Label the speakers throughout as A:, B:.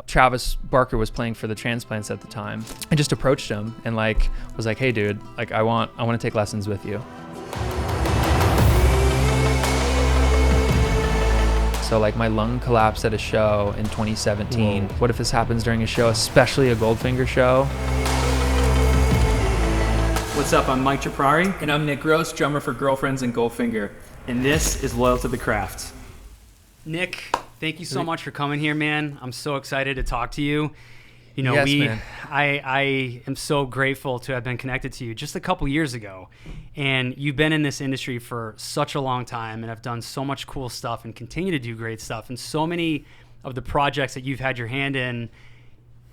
A: Travis Barker was playing for the Transplants at the time. I just approached him and like was like, hey dude, like I want to take lessons with you. So like my lung collapsed at a show in 2017. Whoa. What if this happens during a show, especially a Goldfinger show?
B: What's up, I'm Mike Ciprari.
C: And I'm Nick Gross, drummer for Girlfriends and Goldfinger.
B: And this is Loyal to the Craft.
D: Nick, thank you so much for coming here, man. I'm so excited to talk to you. You know,
A: man.
D: I am so grateful to have been connected to you just a couple years ago. And you've been in this industry for such a long time and have done so much cool stuff and continue to do great stuff. And so many of the projects that you've had your hand in,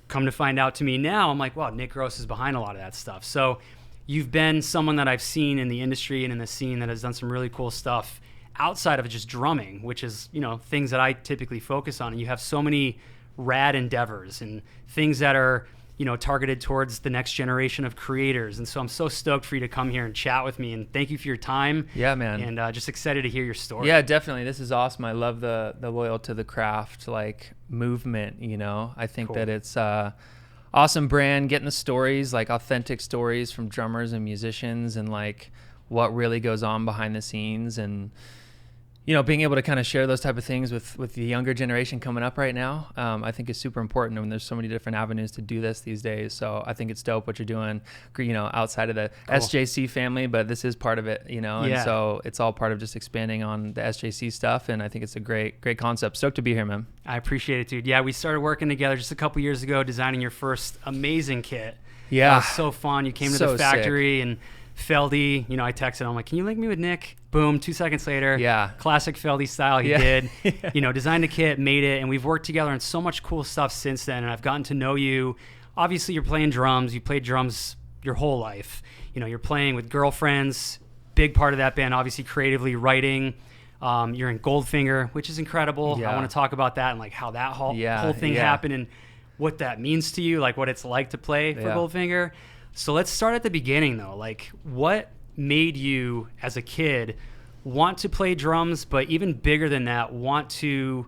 D: come to find out to me now, I'm like, wow, Nick Gross is behind a lot of that stuff. So you've been someone that I've seen in the industry and in the scene that has done some really cool stuff outside of just drumming, which is, you know, things that I typically focus on. And you have so many rad endeavors and things that are, you know, targeted towards the next generation of creators. And so I'm so stoked for you to come here and chat with me, and thank you for your time.
A: Yeah, man.
D: And just excited to hear your story.
A: Yeah, definitely. This is awesome. I love the Loyal to the Craft like movement, you know. I think that it's awesome brand, getting the stories, like authentic stories from drummers and musicians and like what really goes on behind the scenes, and you know, being able to kind of share those type of things with the younger generation coming up right now, I think is super important. I mean, there's so many different avenues to do this these days. So I think it's dope what you're doing, you know, outside of the SJC family, but this is part of it, you know, and so it's all part of just expanding on the SJC stuff. And I think it's a great concept. Stoked to be here, man.
D: I appreciate it, dude. Yeah, we started working together just a couple years ago, designing your first amazing kit.
A: Yeah.
D: It was so fun. You came to the factory and Feldy, you know, I texted him, like, can you link me with Nick? Boom, 2 seconds later.
A: Yeah.
D: Classic Feldy style, he did. You know, designed a kit, made it, and we've worked together on so much cool stuff since then, and I've gotten to know you. Obviously, you're playing drums. You played drums your whole life. You know, you're playing with Girlfriends, big part of that band, obviously creatively writing. You're in Goldfinger, which is incredible.
A: Yeah.
D: I want to talk about that and, like, how that whole thing happened and what that means to you, like what it's like to play for Goldfinger. So let's start at the beginning, though. Like, what made you, as a kid, want to play drums, but even bigger than that, want to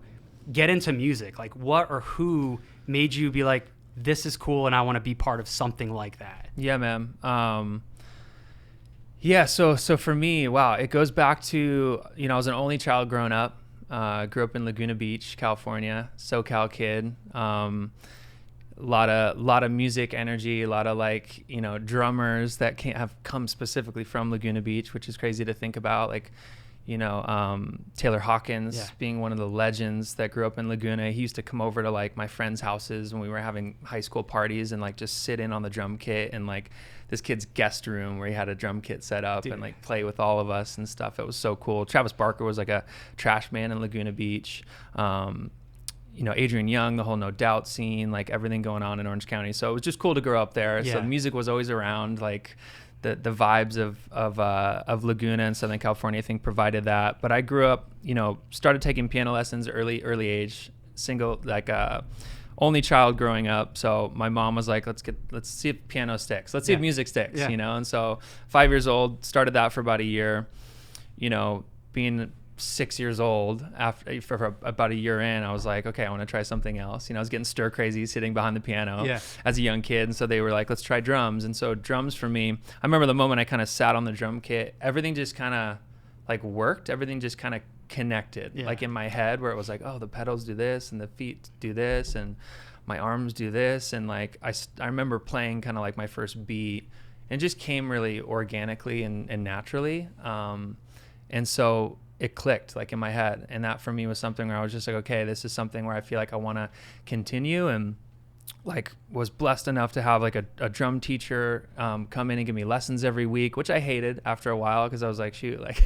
D: get into music? Like, what or who made you be like, this is cool and I want to be part of something like that?
A: Yeah, man. So for me, wow, it goes back to, you know, I was an only child growing up. Grew up in Laguna Beach, California, SoCal kid. Lot of music energy, a lot of like, you know, drummers that have come specifically from Laguna Beach, which is crazy to think about. Like, you know, Taylor Hawkins being one of the legends that grew up in Laguna. He used to come over to like my friends' houses when we were having high school parties and like just sit in on the drum kit and like this kid's guest room where he had a drum kit set up and like play with all of us and stuff. It was so cool. Travis Barker was like a trash man in Laguna Beach. You know, Adrian Young, the whole No Doubt scene, like everything going on in Orange County. So it was just cool to grow up there. Yeah. So music was always around, like the vibes of Laguna and Southern California, I think, provided that. But I grew up, you know, started taking piano lessons early age, only child growing up. So my mom was like, let's see if piano sticks. Let's see if music sticks, you know? And so 5 years old, started that for about a year, you know, being 6 years old for about a year in, I was like, okay, I want to try something else. You know, I was getting stir crazy sitting behind the piano as a young kid. And so they were like, let's try drums. And so drums for me, I remember the moment I kind of sat on the drum kit, everything just kind of like worked. Everything just kind of connected like in my head, where it was like, oh, the pedals do this and the feet do this and my arms do this. And like, I remember playing kind of like my first beat and just came really organically and naturally. And so it clicked like in my head. And that for me was something where I was just like, okay, this is something where I feel like I want to continue. And like was blessed enough to have like a drum teacher come in and give me lessons every week, which I hated after a while because I was like, shoot, like,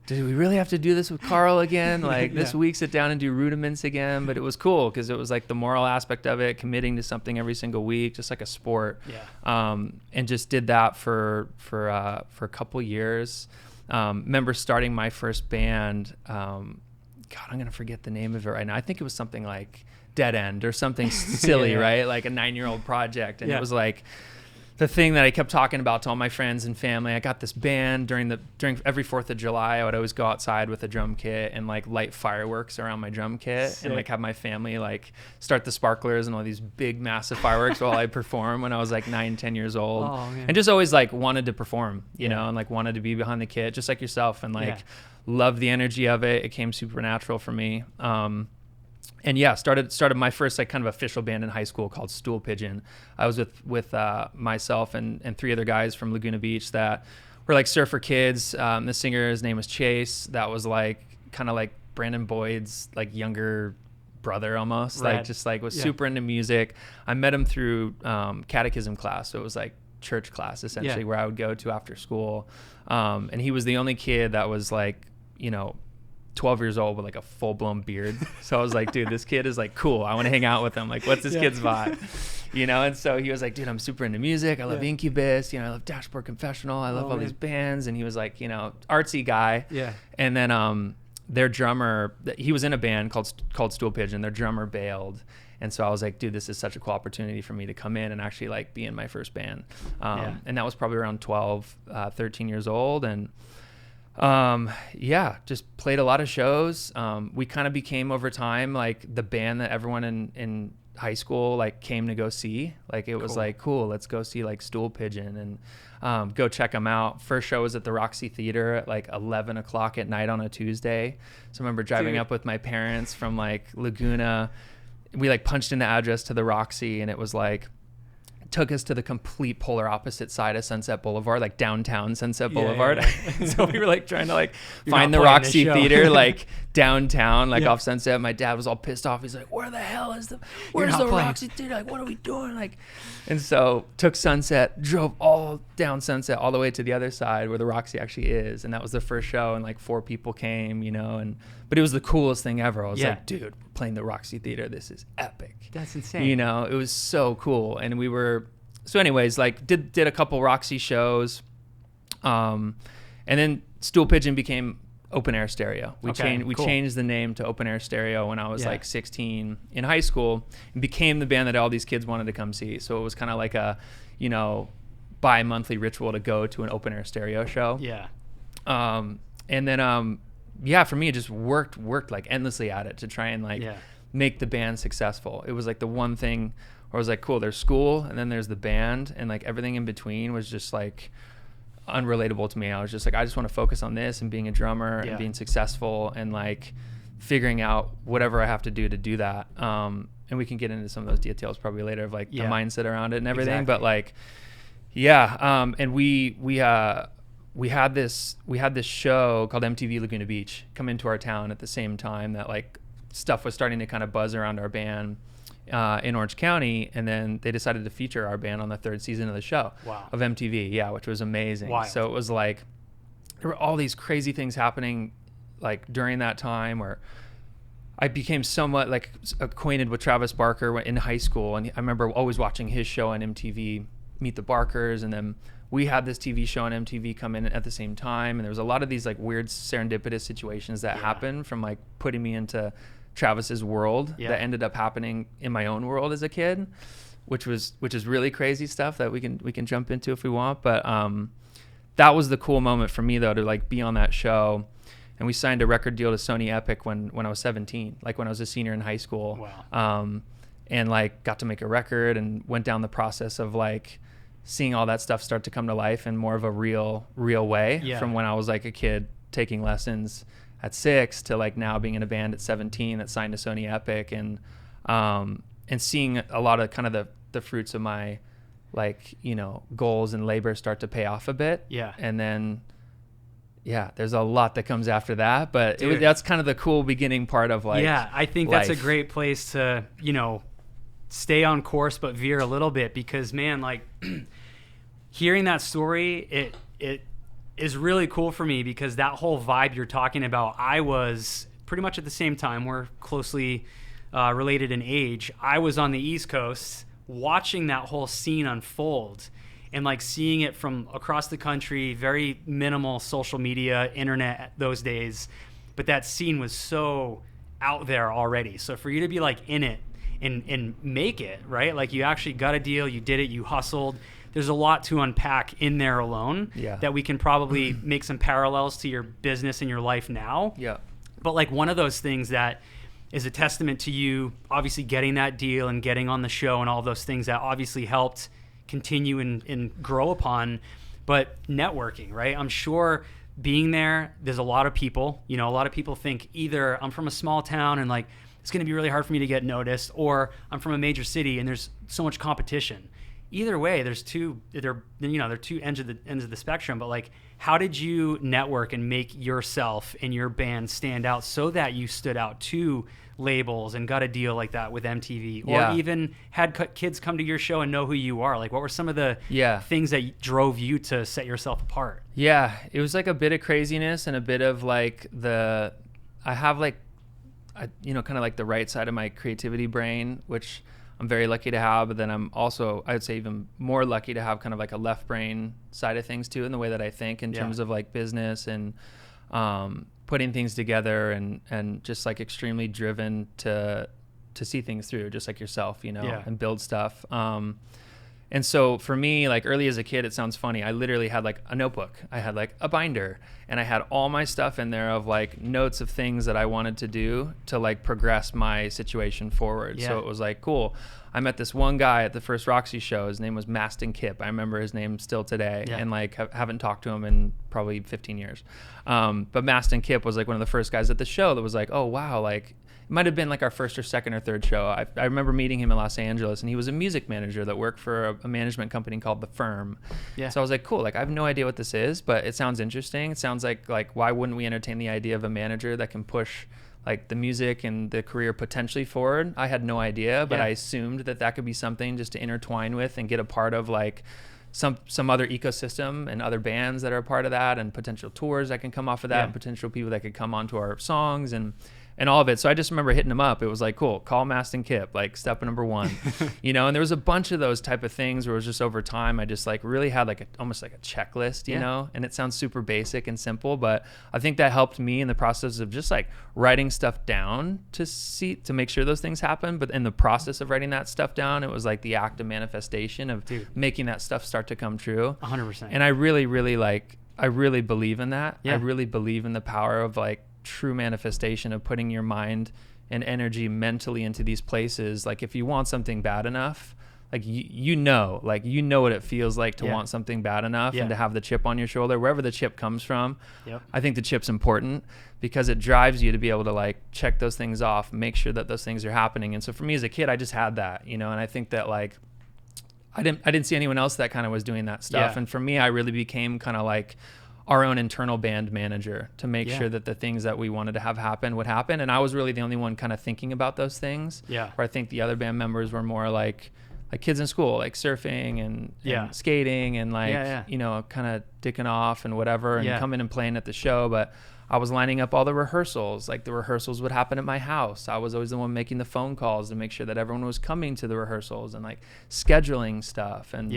A: do we really have to do this with Carl again? Like this week, sit down and do rudiments again. But it was cool because it was like the moral aspect of it, committing to something every single week, just like a sport. And just did that for a couple years. Remember starting my first band. God, I'm gonna forget the name of it right now. I think it was something like Dead End or something silly, right? Like a 9-year-old project. And it was like, the thing that I kept talking about to all my friends and family. I got this band during every 4th of July. I would always go outside with a drum kit and like light fireworks around my drum kit. Sick. And like have my family like start the sparklers and all these big massive fireworks while I perform when I was like 9, 10 years old. Oh, man. And just always like wanted to perform, you know, and like wanted to be behind the kit just like yourself, and like loved the energy of it. It came super natural for me. And yeah, started my first like kind of official band in high school called Stool Pigeon. I was with myself and 3 other guys from Laguna Beach that were like surfer kids. The singer, his name was Chase. That was like kind of like Brandon Boyd's like younger brother almost. Right. Like just like was super into music. I met him through catechism class, so it was like church class essentially where I would go to after school. And he was the only kid that was like, you know, 12 years old with like a full-blown beard. So I was like, dude, this kid is like cool. I want to hang out with him. Like, what's this kid's vibe? You know? And so he was like, dude, I'm super into music. I love Incubus. You know, I love Dashboard Confessional. I love all these bands. And he was like, you know, artsy guy. Yeah. And then their drummer, he was in a band called Stool Pigeon. Their drummer bailed. And so I was like, dude, this is such a cool opportunity for me to come in and actually like be in my first band. And that was probably around 12, 13 years old. And just played a lot of shows. We kind of became over time like the band that everyone in high school like came to go see. Like it was like, cool, let's go see like Stool Pigeon and go check them out. First show was at the Roxy Theater at like 11 o'clock at night on a Tuesday. So I remember driving up with my parents from like Laguna. We like punched in the address to the Roxy, and it was like took us to the complete polar opposite side of Sunset Boulevard, like downtown Sunset Boulevard. Yeah. So we were like trying to like find the Roxy Theater like downtown, like off Sunset. My dad was all pissed off. He's like, where's the Roxy Theater? Like, what are we doing? Like, and so took Sunset, drove all down Sunset all the way to the other side where the Roxy actually is. And that was the first show, and like 4 people came, you know, but it was the coolest thing ever. I was like, dude, we're playing the Roxy Theater. This is epic.
D: That's insane.
A: You know, it was so cool. And we were, so anyways, like did a couple Roxy shows. And then Stool Pigeon became Open Air Stereo. We changed the name to Open Air Stereo when I was like 16 in high school, and became the band that all these kids wanted to come see. So it was kind of like a, you know, bi-monthly ritual to go to an Open Air Stereo show. Yeah. And then, for me, it just worked like endlessly at it to try and like make the band successful. It was like the one thing where I was like, cool, there's school and then there's the band, and like everything in between was just like unrelatable to me. I was just like, I just want to focus on this and being a drummer and being successful and like figuring out whatever I have to do that. And we can get into some of those details probably later of like the mindset around it and everything. Exactly. But like, and we had this show called MTV Laguna Beach come into our town at the same time that like stuff was starting to kind of buzz around our band in Orange County, and then they decided to feature our band on the 3rd season of the show of MTV, which was amazing. Wild. So it was like there were all these crazy things happening like during that time where I became somewhat like acquainted with Travis Barker in high school, and I remember always watching his show on MTV, Meet the Barkers, and then we had this TV show on MTV come in at the same time, and there was a lot of these like weird serendipitous situations that happened from like putting me into Travis's world that ended up happening in my own world as a kid, which is really crazy stuff that we can jump into if we want. But that was the cool moment for me though, to like be on that show. And we signed a record deal to Sony Epic when I was 17, like when I was a senior in high school. Wow. And like got to make a record and went down the process of like seeing all that stuff start to come to life in more of a real way from when I was like a kid taking lessons at 6 to like now being in a band at 17 that signed to Sony Epic, and seeing a lot of kind of the fruits of my like, you know, goals and labor start to pay off a bit. Yeah. And then, there's a lot that comes after that, but that's kind of the cool beginning part of like,
D: I think life. That's a great place to, you know, stay on course, but veer a little bit, because man, like hearing that story, it is really cool for me, because that whole vibe you're talking about, I was pretty much at the same time. We're closely related in age. I was on the East Coast watching that whole scene unfold and like seeing it from across the country, very minimal social media, internet those days. But that scene was so out there already. So for you to be like in it and make it, right? Like you actually got a deal, you did it, you hustled. there's a lot to unpack in there alone that we can probably make some parallels to your business and your life now.
A: Yeah.
D: But like one of those things that is a testament to you obviously getting that deal and getting on the show and all those things that obviously helped continue and grow upon, but networking, right? I'm sure being there's a lot of people, a lot of people think either I'm from a small town and like it's going to be really hard for me to get noticed, or I'm from a major city and there's so much competition. Either way, they're two ends of the spectrum, but like, how did you network and make yourself and your band stand out so that you stood out to labels and got a deal like that with MTV, or even had kids come to your show and know who you are? Like, what were some of the things that drove you to set yourself apart? Yeah,
A: it was like a bit of craziness and a bit of like I have like, kind of like the right side of my creativity brain, which I'm very lucky to have, but then I'm also, I'd say, even more lucky to have kind of like a left brain side of things too, in the way that I think in terms of like business and putting things together, and just like extremely driven to see things through, just like yourself, and build stuff. And so for me, like early as a kid, it sounds funny, I literally had like a notebook, I had like a binder, and I had all my stuff in there of like notes of things that I wanted to do to like progress my situation forward. So it was like, cool, I met this one guy at the first Roxy show. His name was Maston Kip. I remember his name still today, and like haven't talked to him in probably 15 years. But Maston Kip was like one of the first guys at the show that was like, oh wow, like it might have been like our first or second or third show. I remember meeting him in Los Angeles, and he was a music manager that worked for a management company called The Firm. So I was like, cool, like I have no idea what this is, but it sounds interesting. It sounds like why wouldn't we entertain the idea of a manager that can push like the music and the career potentially forward? I had no idea, but I assumed that could be something just to intertwine with and get a part of like some other ecosystem and other bands that are a part of that, and potential tours that can come off of that, and potential people that could come onto our songs and all of it. So I just remember hitting him up. It was like, cool, call Maston Kip, like step number one, and there was a bunch of those type of things where it was just over time, I just like really had like almost like a checklist, you know, and it sounds super basic and simple, but I think that helped me in the process of just like writing stuff down to make sure those things happen. But in the process of writing that stuff down, it was like the act of manifestation of making that stuff start to come true.
D: 100%.
A: And I really believe in that. I really believe in the power of like true manifestation, of putting your mind and energy mentally into these places. Like if you want something bad enough, like you know what it feels like to want something bad enough, and to have the chip on your shoulder, wherever the chip comes from. I think the chip's important because it drives you to be able to like check those things off, make sure that those things are happening. And so for me as a kid, I just had that, and I think that like I didn't see anyone else that kind of was doing that stuff. And for me, I really became kind of like our own internal band manager to make sure that the things that we wanted to have happen would happen. And I was really the only one kind of thinking about those things. Where I think the other band members were more like kids in school, like surfing and skating and like, kind of dicking off and whatever, and coming and playing at the show. But I was lining up all the rehearsals. Like the rehearsals would happen at my house. I was always the one making the phone calls to make sure that everyone was coming to the rehearsals, and like scheduling stuff, and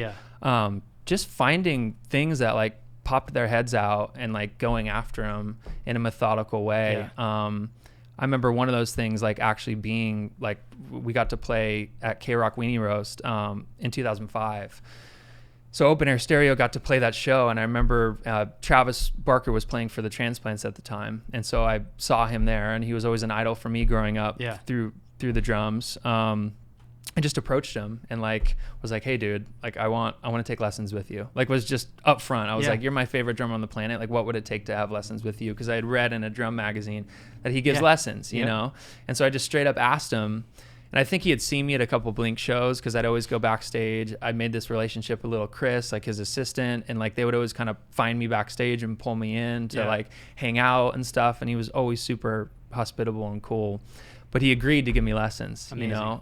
A: just finding things that like popped their heads out and like going after them in a methodical way. I remember one of those things like actually being like, we got to play at K-Rock Weenie Roast in 2005. So Open Air Stereo got to play that show, and I remember Travis Barker was playing for the Transplants at the time, and so I saw him there, and he was always an idol for me growing up through the drums. I just approached him and like was like, hey dude, like I want to take lessons with you. Like was just up front. I was like, you're my favorite drummer on the planet. Like what would it take to have lessons with you? Because I had read in a drum magazine that he gives lessons, you know? And so I just straight up asked him, and I think he had seen me at a couple Blink shows because I'd always go backstage. I made this relationship with little Chris, like his assistant, and like they would always kind of find me backstage and pull me in to like hang out and stuff. And he was always super hospitable and cool. But he agreed to give me lessons, you know?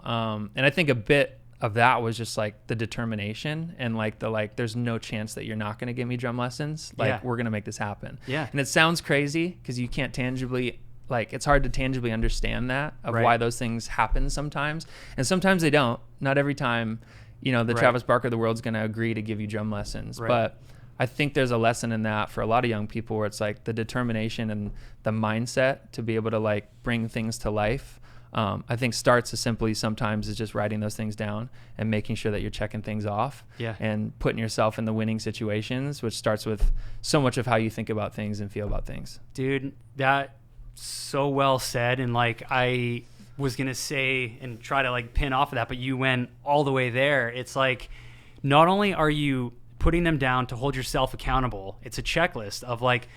A: And I think a bit of that was just like the determination and like there's no chance that you're not going to give me drum lessons. Like we're going to make this happen. And it sounds crazy because you can't tangibly, like it's hard to tangibly understand that of why those things happen sometimes. And sometimes they don't. Not every time, the Travis Barker of the world's going to agree to give you drum lessons. But I think there's a lesson in that for a lot of young people where it's like the determination and the mindset to be able to like bring things to life I think starts as simply sometimes as just writing those things down and making sure that you're checking things off and putting yourself in the winning situations, which starts with so much of how you think about things and feel about things.
D: Dude, that so well said. And like, I was going to say and try to like pin off of that, but you went all the way there. It's like, not only are you putting them down to hold yourself accountable, it's a checklist of like,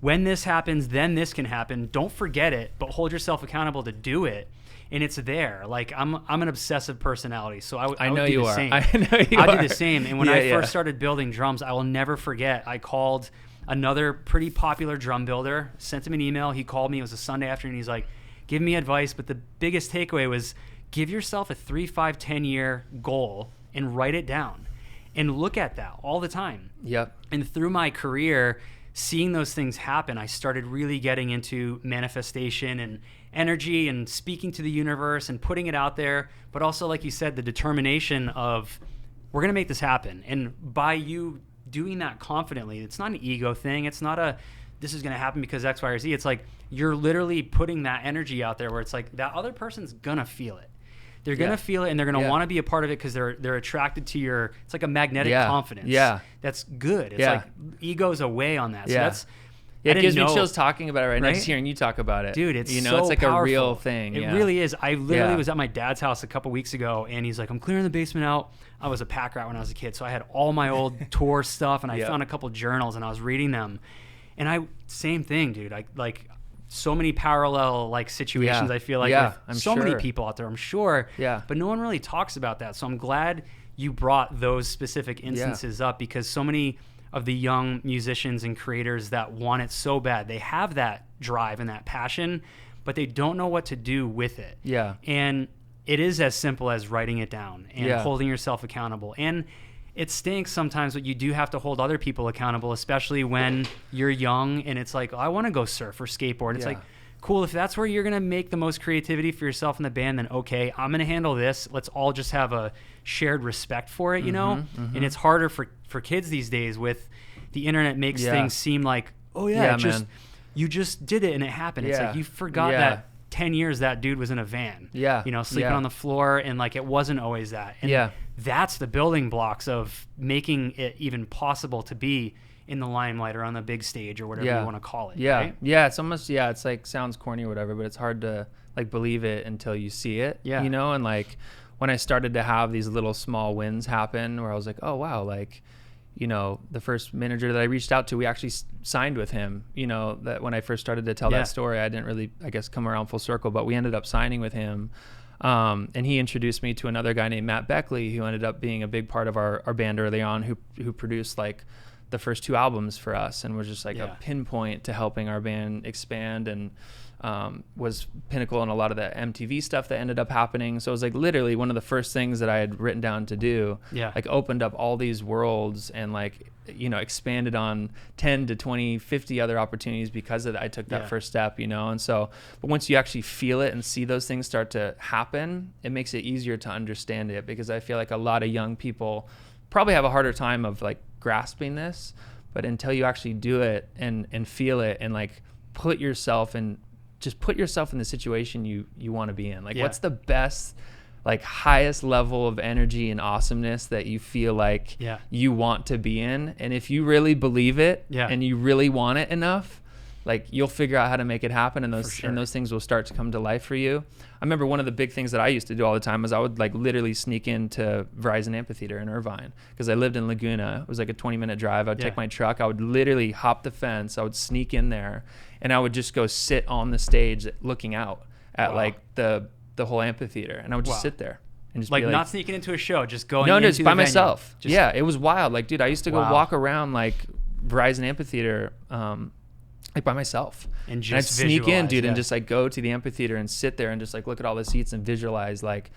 D: when this happens, then this can happen. Don't forget it, but hold yourself accountable to do it. And it's there. Like I'm an obsessive personality, so I
A: know
D: would do
A: you
D: the
A: are.
D: same.
A: I know you
D: I'll
A: are.
D: do the same. And when I first started building drums, I will never forget. I called another pretty popular drum builder, sent him an email. He called me. It was a Sunday afternoon. He's like, "Give me advice." But the biggest takeaway was, give yourself a 3, 5, 10-year goal and write it down, and look at that all the time.
A: Yep.
D: And through my career, seeing those things happen, I started really getting into manifestation and energy and speaking to the universe and putting it out there. But also, like you said, the determination of, we're going to make this happen. And by you doing that confidently, it's not an ego thing. It's not a, this is going to happen because X, Y, or Z. It's like, you're literally putting that energy out there where it's like, that other person's going to feel it. They're going to feel it, and they're going to want to be a part of it because they're attracted to your, it's like a magnetic confidence.
A: Yeah.
D: That's good. It's like ego's away on that. So that's,
A: it gives me chills talking about it right now, just hearing you talk about it.
D: Dude, it's
A: so it's like
D: powerful.
A: a real thing.
D: It really is. I literally was at my dad's house a couple weeks ago, and he's like, "I'm clearing the basement out." I was a pack rat when I was a kid, so I had all my old tour stuff, and I found a couple journals, and I was reading them. And same thing, dude. I like so many parallel like situations. I feel like with many people out there, I'm sure.
A: Yeah.
D: But no one really talks about that. So I'm glad you brought those specific instances up, because so many of the young musicians and creators that want it so bad, they have that drive and that passion, but they don't know what to do with it.
A: Yeah.
D: And it is as simple as writing it down and holding yourself accountable. And it stinks sometimes, but you do have to hold other people accountable, especially when you're young and it's like, oh, I want to go surf or skateboard. It's like, cool, if that's where you're going to make the most creativity for yourself in the band, then okay, I'm going to handle this. Let's all just have a shared respect for it, you know? And it's harder for kids these days with the internet makes things seem like, oh you just did it and it happened. It's like, you forgot that 10 years that dude was in a van, you know, sleeping on the floor, and like, it wasn't always that. And that's the building blocks of making it even possible to be in the limelight or on the big stage or whatever you want to call it. Right?
A: It's almost, it's like, sounds corny or whatever, but it's hard to like believe it until you see it, you know? And like, when I started to have these little small wins happen where I was like, oh wow, like, you know, the first manager that I reached out to, we actually signed with him. You know, that when I first started to tell that story, I didn't really, I guess, come around full circle, but we ended up signing with him. And he introduced me to another guy named Matt Beckley, who ended up being a big part of our band early on, who produced like the first 2 albums for us, and was just like a pinpoint to helping our band expand, and was pinnacle in a lot of the MTV stuff that ended up happening. So it was like literally one of the first things that I had written down to do, like opened up all these worlds and like, you know, expanded on 10 to 20, 50 other opportunities because of that. I took that first step, you know? And so, but once you actually feel it and see those things start to happen, it makes it easier to understand it, because I feel like a lot of young people probably have a harder time of like grasping this, but until you actually do it and feel it and like put yourself in the situation you want to be in. Like, what's the best, like highest level of energy and awesomeness that you feel like you want to be in? And if you really believe it and you really want it enough, like you'll figure out how to make it happen, and those things will start to come to life for you. I remember one of the big things that I used to do all the time was I would like literally sneak into Verizon Amphitheater in Irvine, because I lived in Laguna. It was like a 20-minute drive. I'd take my truck. I would literally hop the fence. I would sneak in there, and I would just go sit on the stage looking out at like the whole amphitheater, and I would just sit there. And just
D: like,
A: be
D: not sneaking into a show, just going
A: no,
D: into
A: just by
D: the venue.
A: myself. It was wild. Like, dude, I used to go walk around like Verizon Amphitheater like by myself, and I'd sneak in, dude, and just like go to the amphitheater and sit there and just like look at all the seats and visualize like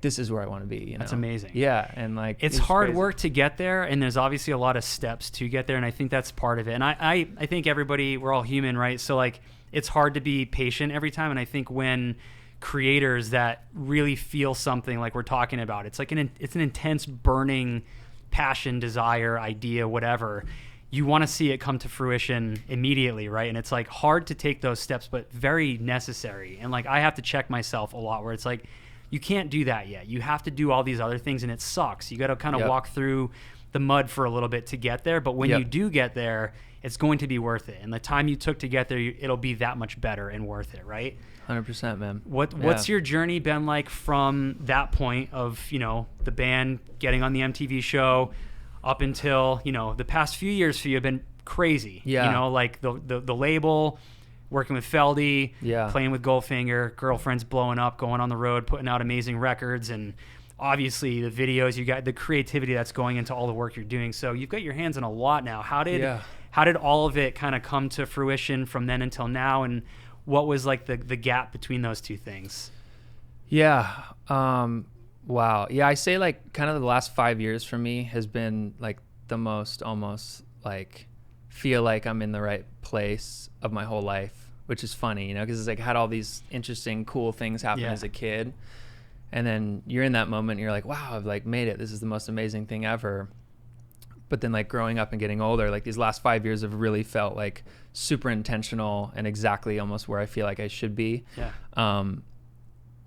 A: this is where I want to be, you know?
D: That's amazing.
A: And like
D: it's hard work to get there, and there's obviously a lot of steps to get there, and I think that's part of it. And I think everybody, we're all human, right? So like, it's hard to be patient every time, and I think when creators that really feel something like we're talking about, it's like it's an intense burning passion, desire, idea, whatever, you want to see it come to fruition immediately, right? And it's like hard to take those steps, but very necessary. And like I have to check myself a lot where it's like, you can't do that yet. You have to do all these other things, and it sucks. You got to kind of walk through the mud for a little bit to get there. But when you do get there, it's going to be worth it. And the time you took to get there, it'll be that much better and worth it, right?
A: 100%, man.
D: What's your journey been like from that point of, the band getting on the MTV show up until, the past few years for you have been crazy.
A: Yeah.
D: Like the label, working with Feldy, playing with Goldfinger, Girlfriends blowing up, going on the road, putting out amazing records, and obviously the videos, you got the creativity that's going into all the work you're doing. So you've got your hands on a lot now. How did all of it kind of come to fruition from then until now? And what was like the gap between those two things?
A: Yeah. Wow. Yeah. I say like kind of the last 5 years for me has been like the most almost like feel like I'm in the right place of my whole life, which is funny, because it's like had all these interesting, cool things happen as a kid. And then you're in that moment and you're like, wow, I've like made it. This is the most amazing thing ever. But then like growing up and getting older, like these last 5 years have really felt like super intentional and exactly almost where I feel like I should be. Yeah.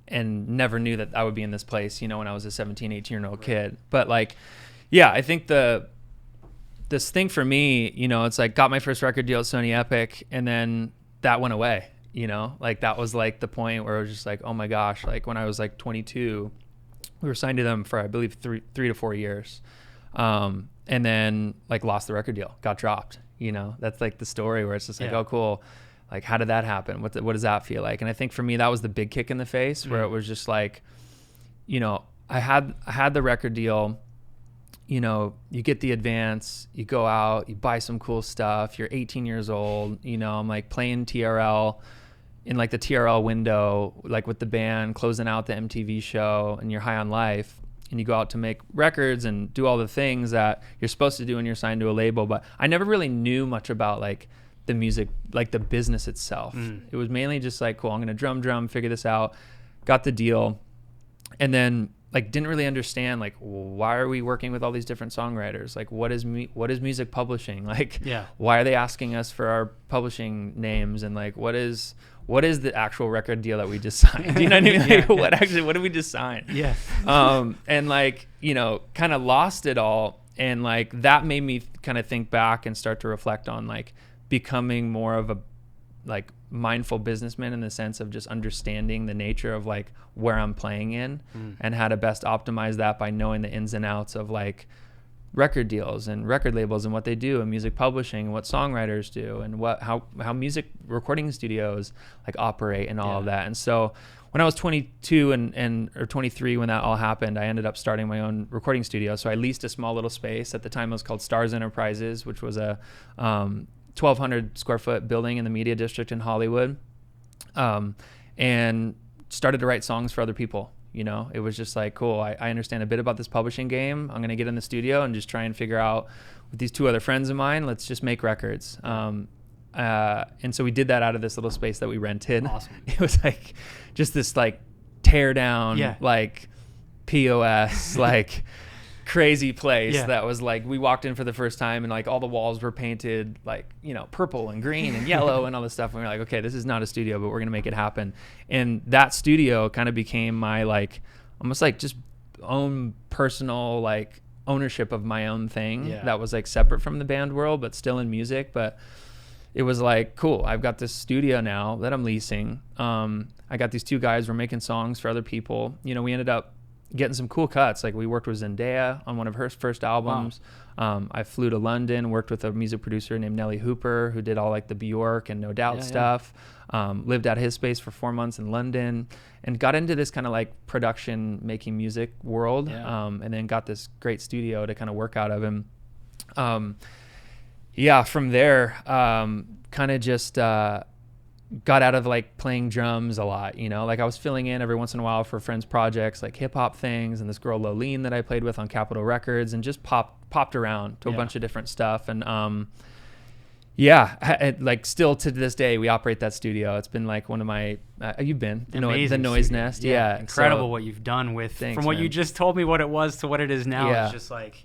A: And never knew that I would be in this place, when I was a 17, 18-year-old kid. But like, yeah, I think this thing for me, it's like got my first record deal at Sony Epic, and then that went away, like that was like the point where I was just like, oh my gosh, like when I was like 22, we were signed to them for, I believe 3 to 4 years. And then like lost the record deal, got dropped, that's like the story where it's just like, oh, cool. Like, how did that happen? What does that feel like? And I think for me, that was the big kick in the face where it was just like, I had the record deal, you get the advance, you go out, you buy some cool stuff. You're 18 years old, I'm like playing TRL in like the TRL window, like with the band, closing out the MTV show, and you're high on life. And you go out to make records and do all the things that you're supposed to do when you're signed to a label. But I never really knew much about like the music, like the business itself. It was mainly just like, cool, I'm going to drum, figure this out. Got the deal. And then like didn't really understand like, why are we working with all these different songwriters? Like what is music publishing? Like, why are they asking us for our publishing names? And like, what is the actual record deal that we just signed? You know what I mean? Like, what did we just sign? Yeah. And like, kind of lost it all. And like, that made me kind of think back and start to reflect on like becoming more of a like mindful businessman in the sense of just understanding the nature of like where I'm playing in and how to best optimize that by knowing the ins and outs of like record deals and record labels and what they do and music publishing and what songwriters do and how music recording studios like operate and all of that. And so when I was 22 or 23 when that all happened, I ended up starting my own recording studio. So I leased a small little space. At the time it was called Stars Enterprises, which was a 1,200 square foot building in the media district in Hollywood, and started to write songs for other people. It was just like, cool, I understand a bit about this publishing game. I'm going to get in the studio and just try and figure out with these 2 other friends of mine, let's just make records. And so we did that out of this little space that we rented. Awesome. It was like just this like tear down, like POS, like crazy place that was like, we walked in for the first time and like all the walls were painted like, purple and green and yellow and all this stuff. And we were like, okay, this is not a studio, but we're going to make it happen. And that studio kind of became my like, almost like just own personal like ownership of my own thing that was like separate from the band world, but still in music. But it was like, cool, I've got this studio now that I'm leasing. I got these 2 guys, we're making songs for other people. We ended up getting some cool cuts. Like we worked with Zendaya on one of her first albums. Wow. I flew to London, worked with a music producer named Nelly Hooper, who did all like the Bjork and No Doubt stuff. Lived out his space for 4 months in London and got into this kind of like production making music world. And then got this great studio to kind of work out of. And from there, kind of just got out of like playing drums a lot, like I was filling in every once in a while for friends' projects, like hip hop things, and this girl Lolene that I played with on Capitol Records, and just popped around to a bunch of different stuff. And Yeah, like still to this day, we operate that studio. It's been like one of my. You've been the Noise
D: studio.
A: Nest. Yeah,
D: incredible what you've done with.
A: Thanks,
D: from what
A: man.
D: you just told me, what it was to what it is now. It's just like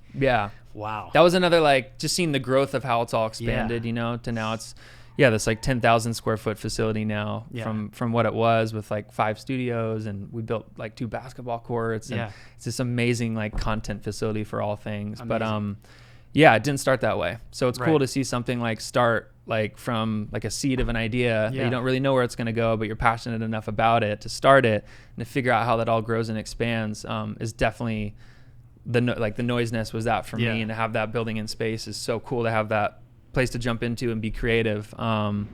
D: wow.
A: That was another like just seeing the growth of how it's all expanded. You know, to now it's this like 10,000 square foot facility now from what it was with like 5 studios, and we built like 2 basketball courts. And it's this amazing like content facility for all things. But it didn't start that way. So it's cool to see something like start like from like a seed of an idea that you don't really know where it's going to go, but you're passionate enough about it to start it and to figure out how that all grows and expands. Is definitely the Noise Nest was that for me, and to have that building in space is so cool to have that place to jump into and be creative. I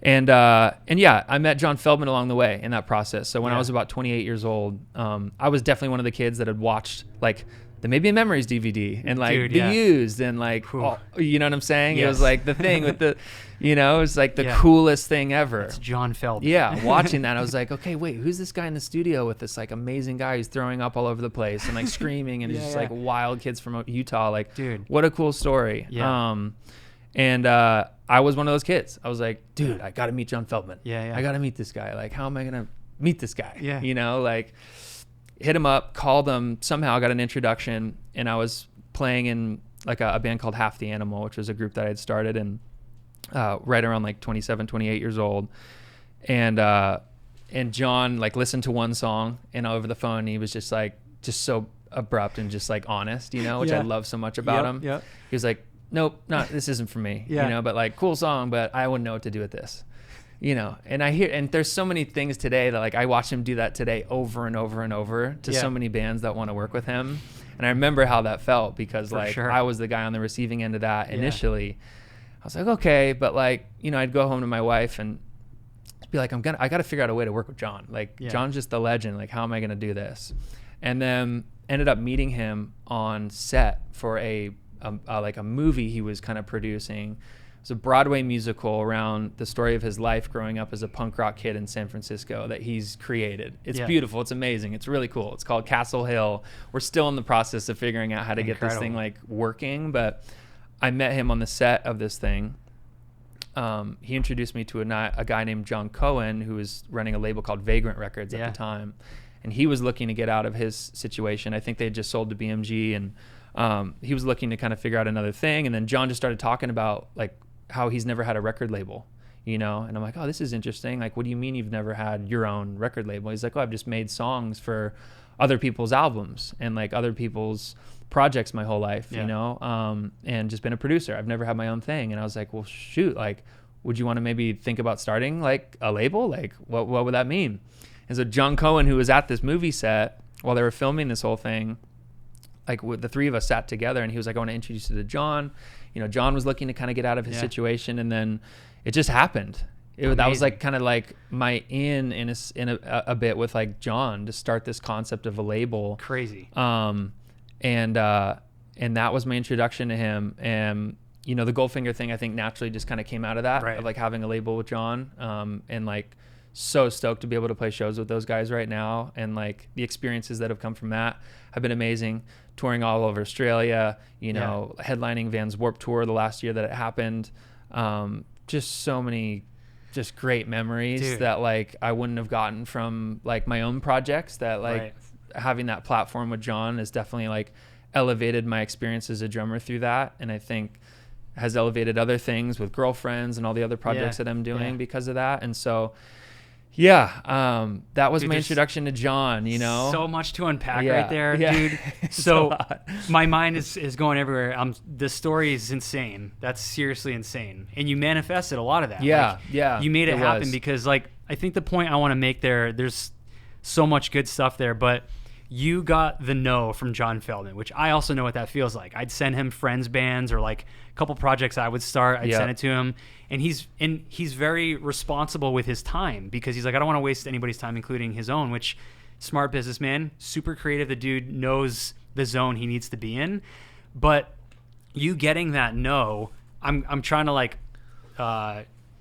A: met John Feldman along the way in that process. So when I was about 28 years old, I was definitely one of the kids that had watched like the Maybe in Memories DVD and like The Used and like, you know what I'm saying? It was like the thing with the, it was like the coolest thing ever.
D: It's John Feldman.
A: Yeah. Watching that, I was like, okay, wait, who's this guy in the studio with this like amazing guy who's throwing up all over the place and like screaming and just like wild kids from Utah. Like, dude, what a cool story. Yeah. I was one of those kids. I was like, dude, I got to meet John Feldman. I got to meet this guy. Like, how am I going to meet this guy? Like hit him up, called him, somehow got an introduction, and I was playing in like a band called Half the Animal, which was a group that I had started and right around like 27, 28 years old. And John like listened to one song and over the phone, he was just so abrupt and just like honest, which I love so much about him. He was like, nope, this isn't for me, but like cool song, but I wouldn't know what to do with this. And I hear, and there's so many things today that like I watch him do that today over and over and over to so many bands that want to work with him. And I remember how that felt because I was the guy on the receiving end of that initially. I was like, okay, but like, I'd go home to my wife and be like, I got to figure out a way to work with John. Like John's just the legend. Like, how am I going to do this? And then ended up meeting him on set for a movie he was kind of producing. It was a Broadway musical around the story of his life growing up as a punk rock kid in San Francisco that he's created. It's beautiful. It's amazing. It's really cool. It's called Castle Hill. We're still in the process of figuring out how to get this thing like working, but I met him on the set of this thing. He introduced me to a guy named John Cohen who was running a label called Vagrant Records at the time. And he was looking to get out of his situation. I think they had just sold to BMG, and he was looking to kind of figure out another thing. And then John just started talking about like how he's never had a record label, and I'm like, oh, this is interesting. Like, what do you mean you've never had your own record label? He's like, oh, I've just made songs for other people's albums and like other people's projects my whole life, and just been a producer. I've never had my own thing. And I was like, well, shoot, like, would you want to maybe think about starting like a label? Like, what would that mean? And so John Cohen, who was at this movie set while they were filming this whole thing, like the 3 of us sat together and he was like, I want to introduce you to John. John was looking to kind of get out of his situation, and then it just happened. That was like kind of like my in a bit with like John to start this concept of a label.
D: Crazy.
A: And that was my introduction to him. And the Goldfinger thing I think naturally just kind of came out of that, of like having a label with John. And like so stoked to be able to play shows with those guys right now, and like the experiences that have come from that have been amazing. Touring all over Australia, headlining Van's Warped Tour the last year that it happened. Just so many just great memories that like I wouldn't have gotten from like my own projects, that like having that platform with John has definitely like elevated my experience as a drummer through that, and I think has elevated other things with Girlfriends and all the other projects that I'm doing because of that. And so that was my introduction to John,
D: So much to unpack right there, dude. So my mind is going everywhere. The story is insane. That's seriously insane. And you manifested a lot of that. You made it happen because like, I think the point I want to make there's so much good stuff there, but you got the no from John Feldman, which I also know what that feels like. I'd send him friends bands or like a couple projects I would start. I'd send it to him, and he's very responsible with his time because he's like, I don't want to waste anybody's time, including his own. Which, smart businessman, super creative. The dude knows the zone he needs to be in. But you getting that no, I'm trying to like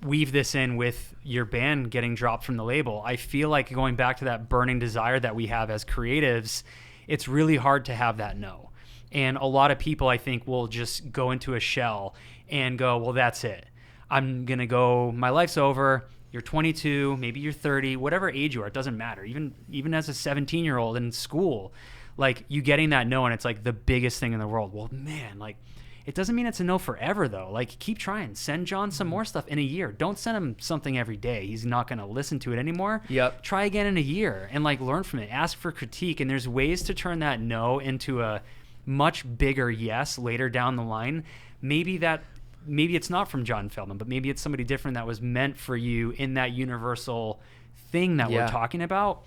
D: weave this in with your band getting dropped from the label. I feel like going back to that burning desire that we have as creatives, it's really hard to have that no. And a lot of people, I think, will just go into a shell and go, well, that's it. I'm going to go, my life's over. You're 22, maybe you're 30, whatever age you are, it doesn't matter. Even as a 17-year-old in school, like you getting that no, and it's like the biggest thing in the world. Well, man, like it doesn't mean it's a no forever though. Like keep trying. Send John some more stuff in a year. Don't send him something every day. He's not going to listen to it anymore.
A: Yep.
D: Try again in a year and like learn from it. Ask for critique. And there's ways to turn that no into a much bigger yes later down the line. Maybe it's not from John Feldman, but maybe it's somebody different that was meant for you in that universal thing that we're talking about.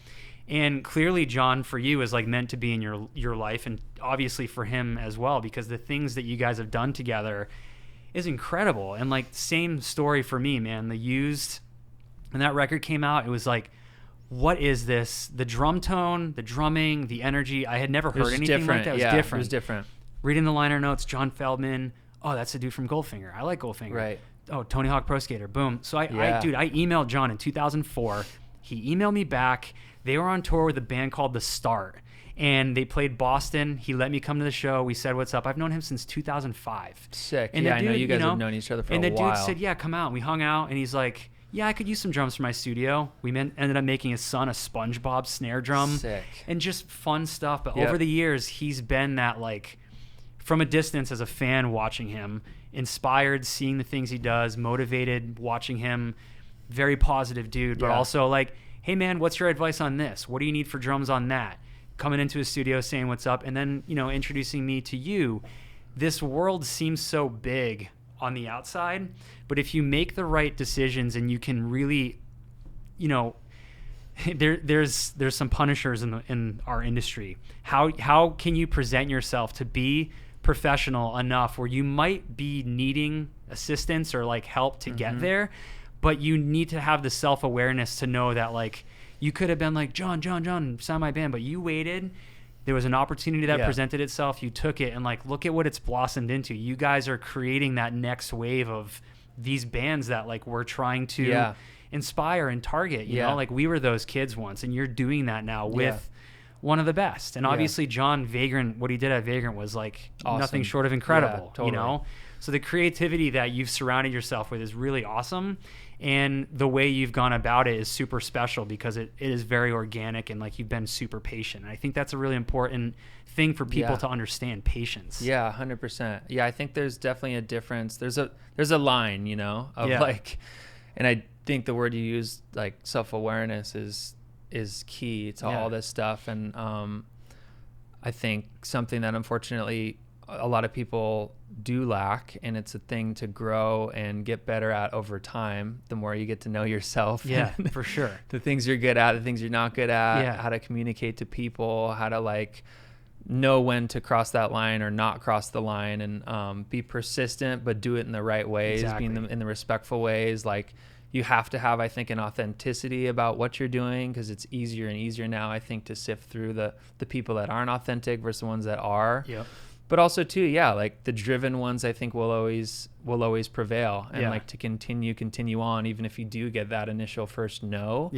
D: And clearly John for you is like meant to be in your life, and obviously for him as well, because the things that you guys have done together is incredible. And like same story for me, man. The Used, when that record came out, it was like, what is this? The drum tone, the drumming, the energy. I had never heard anything like that. It was different.
A: It was different.
D: Reading the liner notes, John Feldman. Oh, that's the dude from Goldfinger. I like Goldfinger.
A: Right.
D: Oh, Tony Hawk Pro Skater. Boom. So I emailed John in 2004. He emailed me back. They were on tour with a band called The Start, and they played Boston. He let me come to the show. We said, what's up? I've known him since 2005.
A: Sick.
D: And
A: I know you guys have known each other for a while.
D: And the dude said, yeah, come out. We hung out, and he's like, yeah, I could use some drums for my studio. We ended up making his son a SpongeBob snare drum.
A: Sick.
D: And just fun stuff. But over the years, he's been that, like, from a distance as a fan watching him, inspired, seeing the things he does, motivated, watching him, very positive dude, but also like, hey man, what's your advice on this? What do you need for drums on that? Coming into his studio saying what's up, and then, introducing me to you. This world seems so big on the outside, but if you make the right decisions and you can really, there's some punishers in our industry. How can you present yourself to be professional enough where you might be needing assistance or like help to get there, but you need to have the self-awareness to know that like you could have been like, John, sign my band, but you waited. There was an opportunity that presented itself. You took it, and like, look at what it's blossomed into. You guys are creating that next wave of these bands that like we're trying to inspire and target, you know, like we were those kids once, and you're doing that now with one of the best. And obviously John Vagrant, what he did at Vagrant was like nothing short of incredible, So the creativity that you've surrounded yourself with is really awesome. And the way you've gone about it is super special because it is very organic, and like you've been super patient. And I think that's a really important thing for people to understand, patience. Yeah,
A: 100%. Yeah, I think there's definitely a difference. There's a line, of like, and I think the word you used, like self-awareness, is key to all this stuff. And I think something that unfortunately a lot of people do lack, and it's a thing to grow and get better at over time the more you get to know yourself.
D: For sure.
A: The things you're good at, the things you're not good at, how to communicate to people, how to like know when to cross that line or not cross the line, and be persistent but do it in the right ways, being in the respectful ways. Like you have to have, I think, an authenticity about what you're doing, because it's easier and easier now, I think, to sift through the people that aren't authentic versus the ones that are. But also too, like the driven ones, I think will always prevail, and like to continue on, even if you do get that initial first no.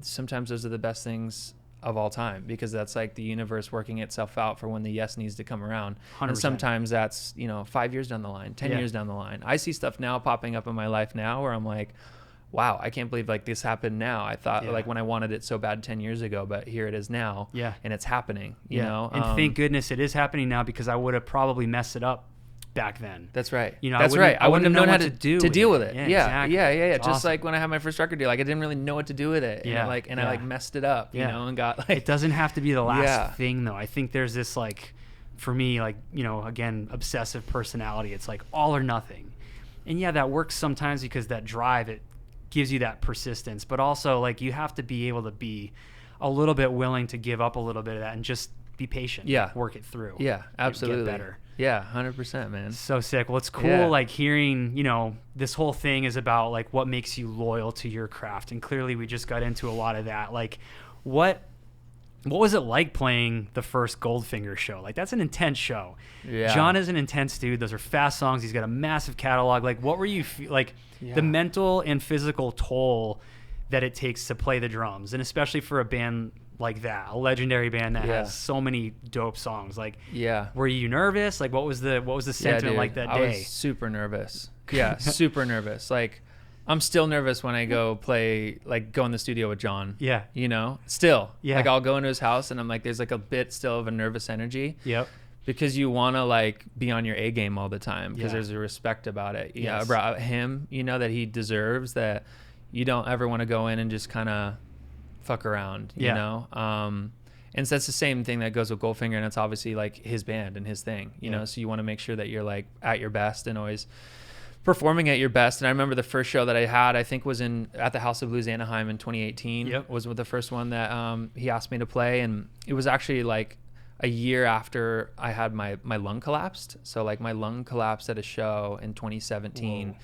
A: Sometimes those are the best things of all time, because that's like the universe working itself out for when the yes needs to come around. 100%. And sometimes that's 5 years down the line, 10 years down the line. I see stuff now popping up in my life now where I'm like, wow, I can't believe like this happened now. I thought like when I wanted it so bad 10 years ago, but here it is now. And it's happening, you know?
D: And thank goodness it is happening now, because I would have probably messed it up back then.
A: That's right. That's right. I wouldn't have known how to deal with it.
D: Exactly.
A: Just awesome. Like when I had my first record deal, like I didn't really know what to do with it. And I messed it up, you know, and got like,
D: it doesn't have to be the last thing though. I think there's this like, for me, like, again, obsessive personality. It's like all or nothing. And that works sometimes because that drive, it gives you that persistence, but also like you have to be able to be a little bit willing to give up a little bit of that and just be patient. Work it through.
A: Absolutely.
D: Get better.
A: 100%, man.
D: So sick. Well, it's cool like hearing, this whole thing is about like what makes you loyal to your craft, and clearly we just got into a lot of that. Like what was it like playing the first Goldfinger show? Like that's an intense show. John is an intense dude. Those are fast songs. He's got a massive catalog. Like what were you like the mental and physical toll that it takes to play the drums, and especially for a band like that, a legendary band that has so many dope songs. Like, were you nervous? Like, what was the sentiment like that day?
A: I was super nervous. Yeah, super nervous. Like, I'm still nervous when I go in the studio with John.
D: Yeah.
A: You know, still. Yeah. Like, I'll go into his house and I'm like, there's like a bit still of a nervous energy.
D: Yep.
A: Because you want to like be on your A game all the time because there's a respect about it. Yeah. About him, you know, that he deserves, that you don't ever want to go in and just kind of fuck around, you know? And so that's the same thing that goes with Goldfinger, and it's obviously like his band and his thing, you know? So you want to make sure that you're like at your best and always performing at your best. And I remember the first show that I had, I think was at the House of Blues Anaheim in 2018. Was the first one that he asked me to play. And it was actually like a year after I had my lung collapsed. So like my lung collapsed at a show in 2017. Whoa.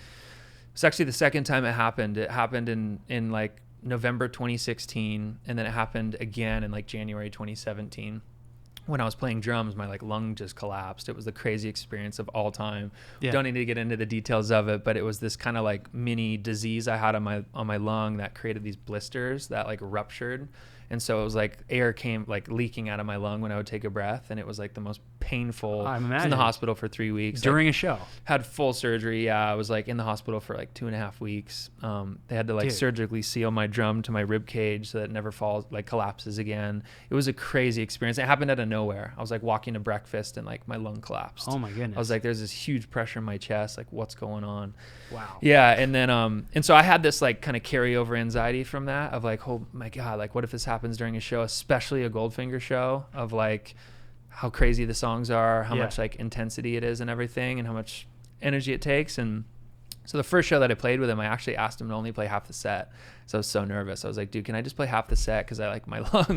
A: It's actually the second time it happened. It happened in like November 2016, and then it happened again in like January 2017. When I was playing drums, my like lung just collapsed. It was the crazy experience of all time. Don't need to get into the details of it, but it was this kind of like mini disease I had on my lung that created these blisters that like ruptured. And so it was like air came like leaking out of my lung when I would take a breath, and it was like the most painful. I was in the hospital for 3 weeks
D: during a show.
A: Had full surgery. Yeah, I was like in the hospital for like 2.5 weeks. They had to like surgically seal my drum to my rib cage so that it never collapses again. It was a crazy experience. It happened out of nowhere. I was like walking to breakfast and like my lung collapsed.
D: Oh my goodness.
A: I was like, there's this huge pressure in my chest. Like, what's going on?
D: Wow.
A: Yeah, and then and so I had this like kind of carryover anxiety from that of like, oh my God, like what if this happens during a show, especially a Goldfinger show, of like how crazy the songs are, how much like intensity it is and everything, and how much energy it takes. And so the first show that I played with him, I actually asked him to only play half the set. So I was so nervous. I was like, dude, can I just play half the set? Because I like my lung.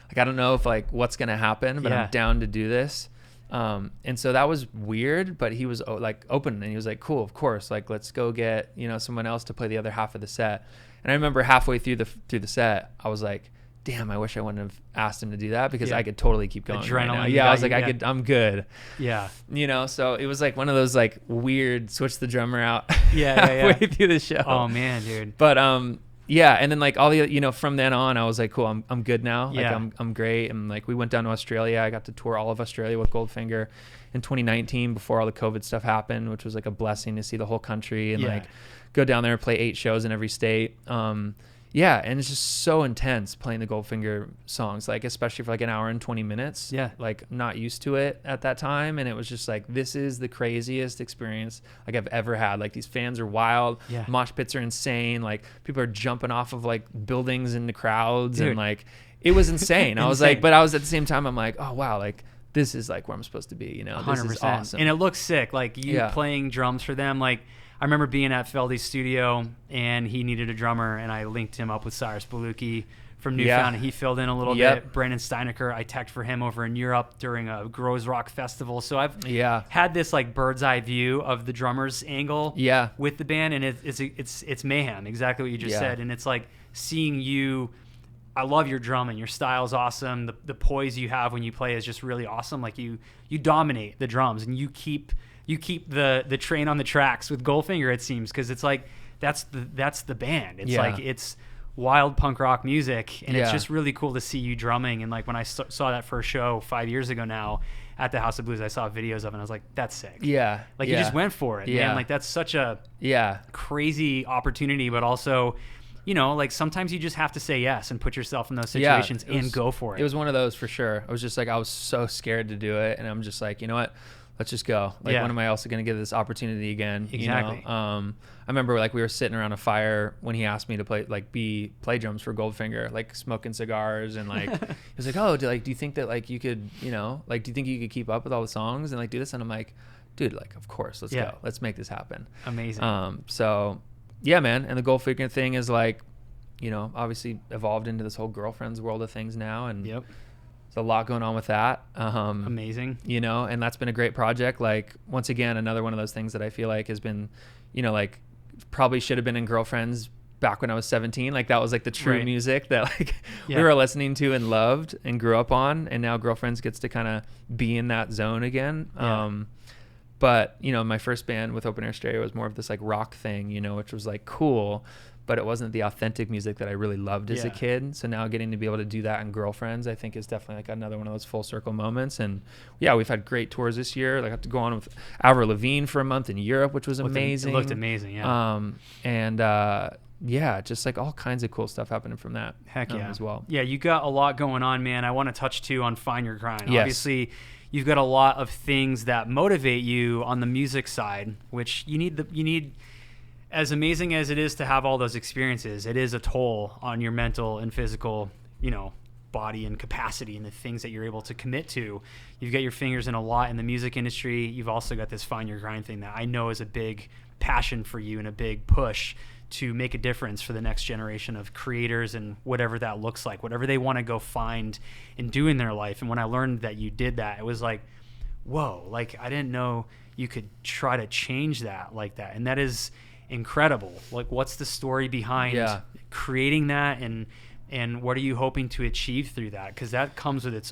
A: Like, I don't know if like what's going to happen, but I'm down to do this. And so that was weird, but he was like open, and he was like, cool, of course. Like, let's go get, you know, someone else to play the other half of the set. And I remember halfway through the set, I was like, damn, I wish I wouldn't have asked him to do that, because I could totally keep going.
D: Adrenaline.
A: Right now. I was like, I'm good.
D: Yeah.
A: You know, so it was like one of those like weird switch the drummer out halfway through the show.
D: Oh man, dude.
A: But yeah, and then like all the, you know, from then on I was like, cool, I'm good now. Like I'm great. And like we went down to Australia. I got to tour all of Australia with Goldfinger in 2019 before all the COVID stuff happened, which was like a blessing to see the whole country and like go down there and play 8 shows in every state. Yeah, and it's just so intense playing the Goldfinger songs, like especially for like an hour and 20 minutes. Yeah, like not used to it at that time, and it was just like, this is the craziest experience like I've ever had. Like, these fans are wild, mosh pits are insane, like people are jumping off of like buildings in the crowds, and like it was insane. I was like, but I was at the same time, I'm like, oh wow, like this is like where I'm supposed to be, you know. 100%. This is awesome,
D: and it looks sick. Like you playing drums for them, like. I remember being at Feldy's studio, and he needed a drummer, and I linked him up with Cyrus Baluki from Newfound, and he filled in a little bit. Brandon Steinecker, I teched for him over in Europe during a Grows Rock festival. So I've had this like bird's eye view of the drummer's angle with the band, and it's mayhem, exactly what you just said. And it's like seeing you. I love your drumming. Your style's awesome. The poise you have when you play is just really awesome. Like you dominate the drums, and you keep the train on the tracks with Goldfinger, it seems, because it's like that's the band. It's like it's wild punk rock music, and it's just really cool to see you drumming. And like when I saw that first show 5 years ago now at the House of Blues, I saw videos of it, and I was like, that's sick. Yeah. Like you just went for it, man. Like that's such a crazy opportunity, but also, you know, like sometimes you just have to say yes and put yourself in those situations and go for it.
A: It was one of those for sure. I was just like, I was so scared to do it, and I'm just like, you know what? Let's just go. Like, when am I also going to get this opportunity again?
D: Exactly.
A: You know? I remember like we were sitting around a fire when he asked me to play drums for Goldfinger, like smoking cigars, and like he was like, oh, do you think that like you could, you know, like do you think you could keep up with all the songs and like do this? And I'm like, dude, like of course, let's go. Let's make this happen.
D: Amazing.
A: So yeah, man. And the Goldfinger thing is like, you know, obviously evolved into this whole Girlfriends world of things now, and there's a lot going on with that.
D: Amazing.
A: You know, and that's been a great project. Like, once again, another one of those things that I feel like has been, you know, like probably should have been in Girlfriends back when I was 17. Like that was like the true music that like we were listening to and loved and grew up on, and now Girlfriends gets to kind of be in that zone again. But, you know, my first band with Open Air Stereo was more of this like rock thing, you know, which was like cool, but it wasn't the authentic music that I really loved as a kid. So now getting to be able to do that in Girlfriends, I think is definitely like another one of those full circle moments. And yeah, we've had great tours this year. Like I have to go on with Avril Lavigne for a month in Europe, which was amazing.
D: It looked amazing. Yeah.
A: Yeah, just like all kinds of cool stuff happening from that.
D: Heck yeah.
A: As well.
D: Yeah. You got a lot going on, man. I want to touch too on Find Your Grind.
A: Yes.
D: Obviously, you've got a lot of things that motivate you on the music side, which you need. As amazing as it is to have all those experiences, it is a toll on your mental and physical, you know, body and capacity and the things that you're able to commit to. You've got your fingers in a lot in the music industry. You've also got this Find Your Grind thing that I know is a big passion for you and a big push to make a difference for the next generation of creators and whatever that looks like, whatever they want to go find and do in their life. And when I learned that you did that, it was like, whoa, like I didn't know you could try to change that like that. And that is incredible. Like, what's the story behind creating that, and what are you hoping to achieve through that? Because that comes with its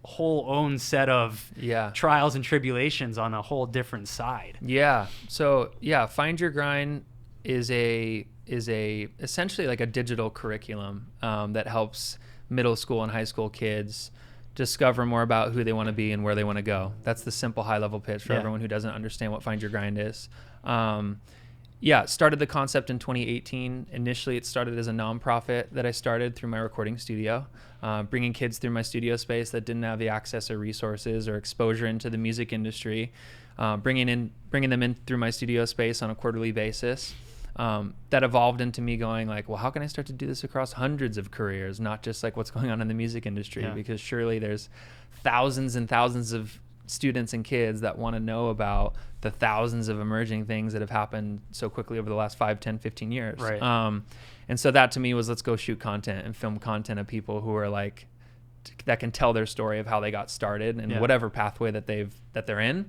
D: whole own set of trials and tribulations on a whole different side.
A: So Find Your Grind is essentially like a digital curriculum that helps middle school and high school kids discover more about who they want to be and where they want to go. That's the simple high level pitch for everyone who doesn't understand what Find Your Grind is. Started the concept in 2018. Initially, it started as a nonprofit that I started through my recording studio, bringing kids through my studio space that didn't have the access or resources or exposure into the music industry, bringing them in through my studio space on a quarterly basis. That evolved into me going like, well, how can I start to do this across hundreds of careers, not just like what's going on in the music industry? Because surely there's thousands and thousands of students and kids that want to know about the thousands of emerging things that have happened so quickly over the last 5, 10, 15 years.
D: Right.
A: And so that to me was, let's go shoot content and film content of people who are like, that can tell their story of how they got started and whatever pathway that they're in.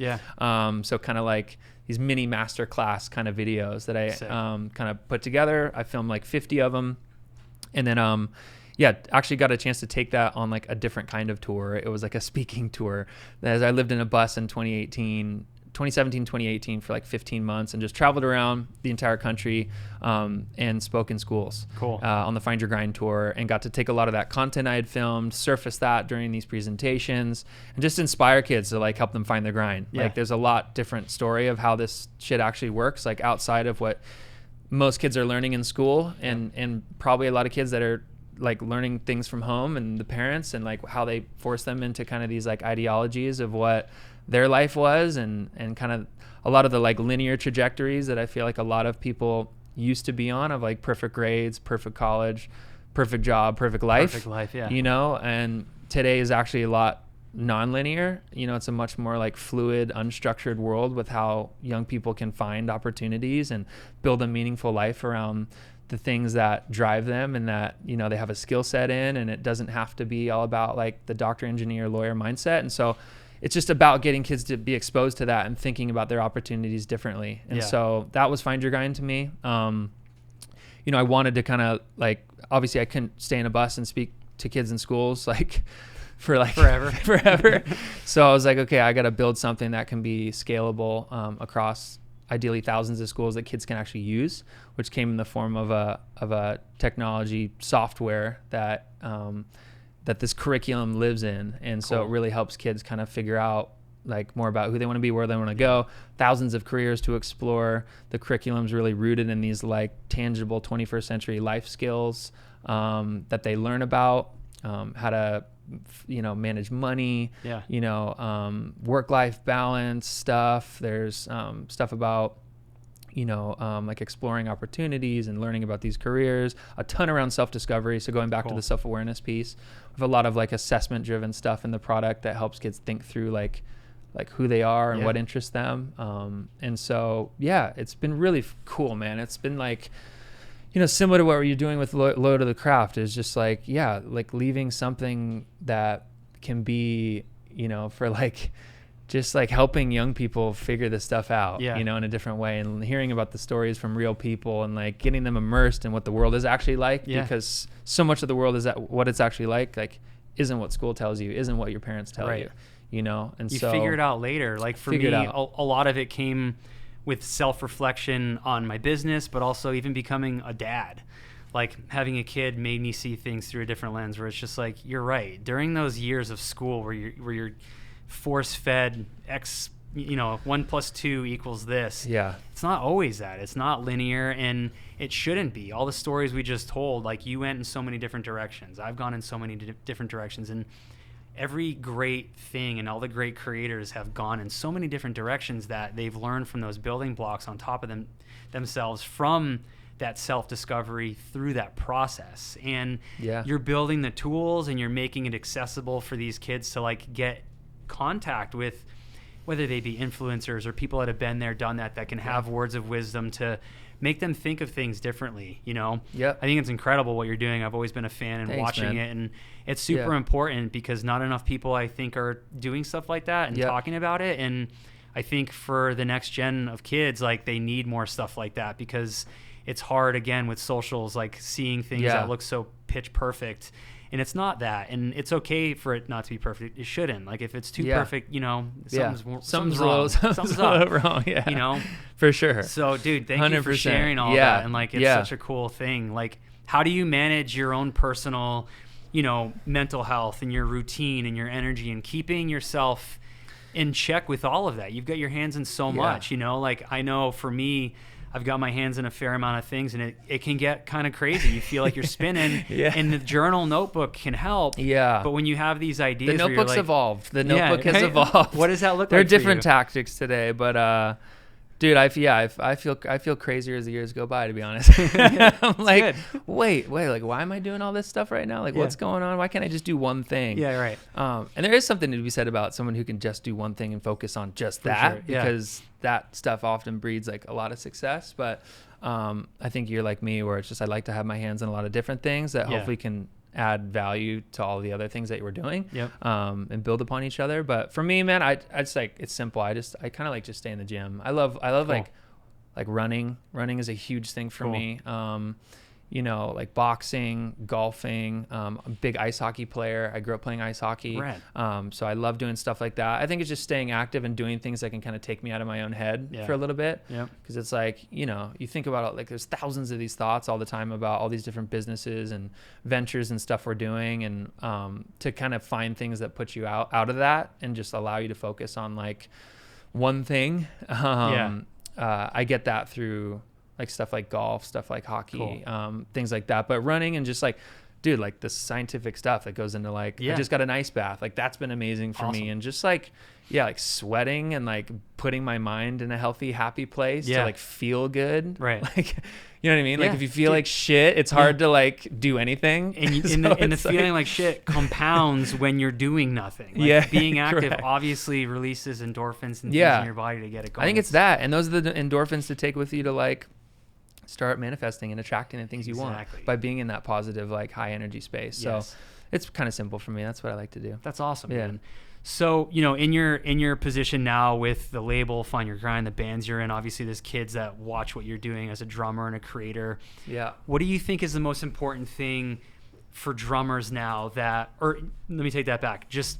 A: So kind of like these mini masterclass kind of videos that I kind of put together. I filmed like 50 of them. And then, actually got a chance to take that on like a different kind of tour. It was like a speaking tour. As I lived in a bus in 2017, 2018 for like 15 months and just traveled around the entire country and spoke in schools on the Find Your Grind tour, and got to take a lot of that content I had filmed, surface that during these presentations, and just inspire kids to like help them find their grind. Like there's a lot different story of how this shit actually works, like outside of what most kids are learning in school, and probably a lot of kids that are like learning things from home and the parents, and like how they force them into kind of these like ideologies of what their life was, and kind of a lot of the like linear trajectories that I feel like a lot of people used to be on, of like perfect grades, perfect college, perfect job, perfect life, you know, and today is actually a lot non-linear. You know, it's a much more like fluid, unstructured world with how young people can find opportunities and build a meaningful life around the things that drive them and that, you know, they have a skill set in, and it doesn't have to be all about like the doctor, engineer, lawyer mindset. And so it's just about getting kids to be exposed to that and thinking about their opportunities differently. And so that was Find Your Grind to me. You know, I wanted to kind of like, obviously I couldn't stay in a bus and speak to kids in schools like for like forever. So I was like, okay, I got to build something that can be scalable across ideally thousands of schools that kids can actually use, which came in the form of a technology software that that this curriculum lives in. And so it really helps kids kind of figure out like more about who they want to be, where they want to go, thousands of careers to explore. The curriculum's really rooted in these like tangible 21st century life skills that they learn about, how to, you know, manage money, you know, work-life balance stuff. There's stuff about, you know, like exploring opportunities and learning about these careers, a ton around self-discovery. So going back to the self-awareness piece, we have a lot of like assessment-driven stuff in the product that helps kids think through like who they are and what interests them. And so, it's been really cool, man. It's been like, you know, similar to what you're doing with Loyal to the Craft, is just like, like leaving something that can be, you know, for like, just like helping young people figure this stuff out, you know, in a different way, and hearing about the stories from real people and like getting them immersed in what the world is actually like, because so much of the world is that what it's actually like isn't what school tells you, isn't what your parents tell you. you know, and
D: you
A: so
D: figure it out later. Like for me, a lot of it came with self-reflection on my business, but also even becoming a dad. Like having a kid made me see things through a different lens, where it's just like, you're right. During those years of school where you're force-fed X, 1 + 2 = this.
A: Yeah.
D: It's not always that. It's not linear, and it shouldn't be. All the stories we just told, like, you went in so many different directions. I've gone in so many different directions, and every great thing and all the great creators have gone in so many different directions that they've learned from those building blocks on top of themselves from that self-discovery through that process. And you're building the tools and you're making it accessible for these kids to like get contact with, whether they be influencers or people that have been there, done that can have words of wisdom to make them think of things differently, I think it's incredible what you're doing. I've always been a fan and watching it, and it's super important because not enough people, I think, are doing stuff like that and talking about it. And I think for the next gen of kids, like, they need more stuff like that, because it's hard, again, with socials, like seeing things that look so pitch perfect, and it's not that. And it's okay for it not to be perfect. It shouldn't. Like, if it's too perfect, something's wrong. Something's up,
A: wrong. For sure.
D: So, dude, thank 100%. You for sharing all that. And like, it's such a cool thing. Like, how do you manage your own personal, mental health and your routine and your energy and keeping yourself in check with all of that? You've got your hands in so much, like, I know for me, I've got my hands in a fair amount of things, and it can get kind of crazy. You feel like you're spinning, and the journal notebook can help. Yeah. But when you have these ideas,
A: the notebook's evolved. The notebook has evolved.
D: What does that look like?
A: There are different tactics today, but dude, I feel crazier as the years go by, to be honest. I'm like, wait, like, why am I doing all this stuff right now? Like, what's going on? Why can't I just do one thing?
D: Yeah, right.
A: And there is something to be said about someone who can just do one thing and focus on just that, because that stuff often breeds like a lot of success. But I think you're like me, where it's just, I like to have my hands in a lot of different things that hopefully can add value to all the other things that we're doing, and build upon each other. But for me, man, I just like, it's simple. I kind of like just stay in the gym. I love cool. like running is a huge thing for me. Like boxing, golfing. I'm a big ice hockey player. I grew up playing ice hockey. So I love doing stuff like that. I think it's just staying active and doing things that can kind of take me out of my own head for a little bit. Because it's like, you think about it, like, there's thousands of these thoughts all the time about all these different businesses and ventures and stuff we're doing. And to kind of find things that put you out of that and just allow you to focus on like one thing. I get that through like stuff like golf, stuff like hockey, things like that. But running and just like, dude, like the scientific stuff that goes into like, I just got an ice bath. Like, that's been amazing for me. And just like, like sweating and like putting my mind in a healthy, happy place to like feel good. Right. Like, you know what I mean? Like, if you feel like shit, it's hard to like do anything.
D: And the feeling like shit compounds when you're doing nothing. Like, being active obviously releases endorphins and things in your body to get it going.
A: I think it's that. And those are the endorphins to take with you to like start manifesting and attracting the things you want by being in that positive, like, high energy space. So it's kind of simple for me. That's what I like to do.
D: That's awesome, man. So, in your position now with the label Find Your Grind, the bands you're in, obviously there's kids that watch what you're doing as a drummer and a creator. Yeah. What do you think is the most important thing for drummers now or let me take that back, just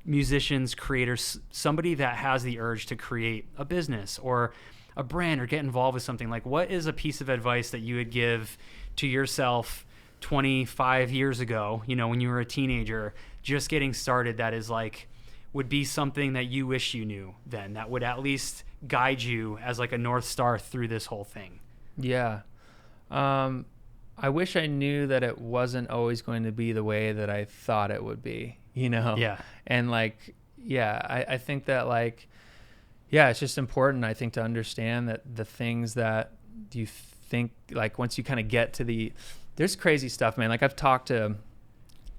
D: musicians, creators, somebody that has the urge to create a business or a brand or get involved with something? Like, what is a piece of advice that you would give to yourself 25 years ago, when you were a teenager, just getting started, that is like, would be something that you wish you knew then, that would at least guide you as like a North Star through this whole thing? Yeah.
A: I wish I knew that it wasn't always going to be the way that I thought it would be, Yeah. And like, I think that like, it's just important, I think, to understand that the things that you think, like, once you kind of get to there's crazy stuff, man. Like, I've talked to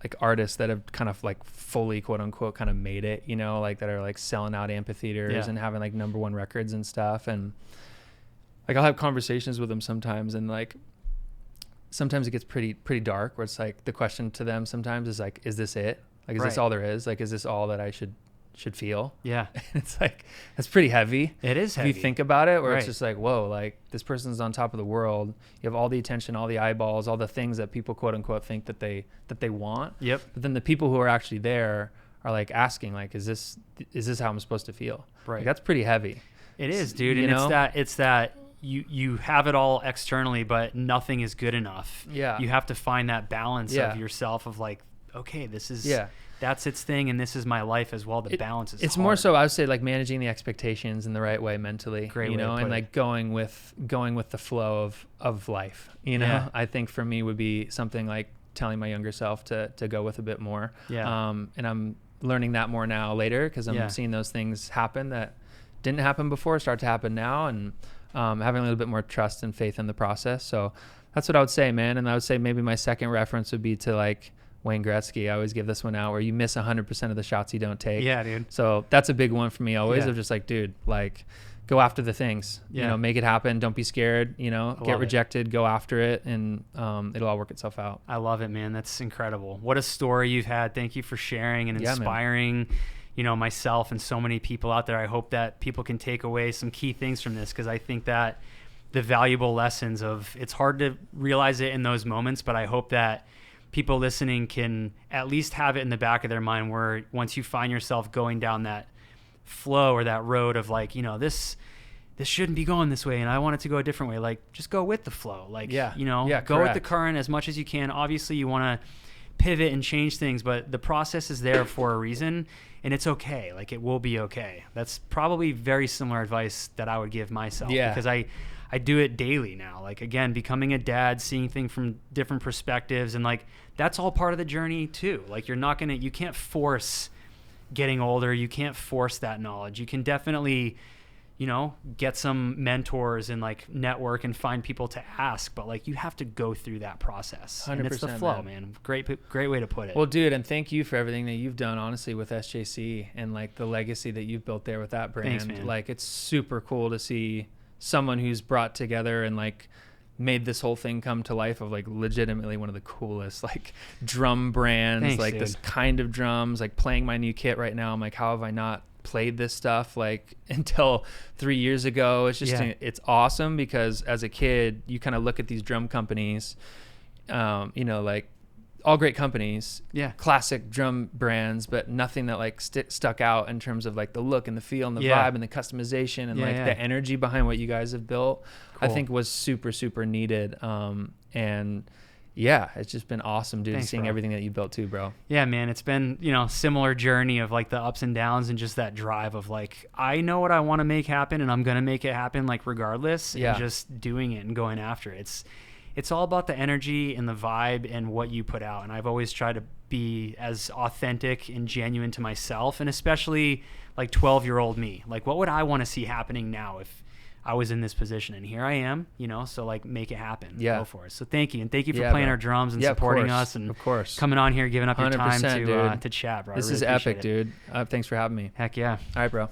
A: like artists that have kind of like fully, quote unquote, kind of made it, like that are like selling out amphitheaters and having like #1 records and stuff. And like, I'll have conversations with them sometimes, and like, sometimes it gets pretty dark, where it's like, the question to them sometimes is like, is this it? Like, is this all there is? Like, is this all that I should feel? Yeah. It's like, that's pretty heavy.
D: It is heavy.
A: If you think about it, where it's just like, whoa, like, this person's on top of the world. You have all the attention, all the eyeballs, all the things that people, quote unquote, think that they want. Yep. But then the people who are actually there are like asking like, is this how I'm supposed to feel?
D: Right.
A: Like, that's pretty heavy.
D: It is, dude. And it's that you have it all externally, but nothing is good enough.
A: Yeah.
D: You have to find that balance of yourself of like, okay, this is that's its thing, and this is my life as well. The balance is
A: it's
D: hard.
A: more so, I would say, like managing the expectations in the right way mentally.
D: Great
A: you
D: way to
A: know,
D: put
A: and
D: it.
A: like going with the flow of life. You know,
D: Yeah.
A: I think for me would be something like telling my younger self to go with a bit more.
D: Yeah.
A: And I'm learning that more now later, because I'm seeing those things happen that didn't happen before start to happen now, and having a little bit more trust and faith in the process. So that's what I would say, man. And I would say maybe my second reference would be to like Wayne Gretzky. I always give this one out, where you miss 100% of the shots you don't take.
D: Yeah, dude.
A: So that's a big one for me always,
D: Yeah.
A: of just like, dude, like go after the things, you know, make it happen. Don't be scared, you know, get rejected, go after it, and it'll all work itself out.
D: I love it, man. That's incredible. What a story you've had. Thank you for sharing and inspiring, you know, myself and so many people out there. I hope that people can take away some key things from this, because I think that the valuable lessons of, it's hard to realize it in those moments, but I hope that people listening can at least have it in the back of their mind, where once you find yourself going down that flow or that road of like, you know, this shouldn't be going this way and I want it to go a different way, like just go with the flow. Like, you know, go with the current as much as you can. Obviously you want to pivot and change things, but the process is there for a reason, and it's okay. Like, it will be okay. That's probably very similar advice that I would give myself, because I do it daily now. Like, again, becoming a dad, seeing things from different perspectives, and like, that's all part of the journey too. Like, you can't force getting older. You can't force that knowledge. You can definitely, you know, get some mentors and like network and find people to ask, but like, you have to go through that process.
A: 100%,
D: and it's the flow, man. Great way to put it.
A: Well, dude, and thank you for everything that you've done, honestly, with SJC and like the legacy that you've built there with that brand.
D: Thanks, man.
A: Like, it's super cool to see someone who's brought together and like made this whole thing come to life, of like legitimately one of the coolest like drum brands.
D: Thanks,
A: like
D: dude.
A: This kind of drums, like playing my new kit right now. I'm like, how have I not played this stuff like until 3 years ago? It's just it's awesome, because as a kid you kind of look at these drum companies, you know, like all great companies, classic drum brands, but nothing that like stuck out in terms of like the look and the feel and the vibe and the customization and the energy behind what you guys have built. Cool. I think was super, super needed. And yeah, it's just been awesome, dude.
D: Thanks,
A: seeing
D: bro.
A: everything that you built too, bro.
D: Yeah, man, it's been, you know, similar journey of like the ups and downs, and just that drive of like, I know what I want to make happen, and I'm going to make it happen, like regardless, and just doing it and going after it. It's all about the energy and the vibe and what you put out. And I've always tried to be as authentic and genuine to myself, and especially like 12-year-old me. Like, what would I want to see happening now if I was in this position? And here I am, you know, so like, make it happen. Go for it. So thank you. And thank you for playing our drums and supporting us, and coming on here, giving up your time to chat, bro.
A: This is epic, dude. Thanks for having me.
D: Heck yeah.
A: All right, bro.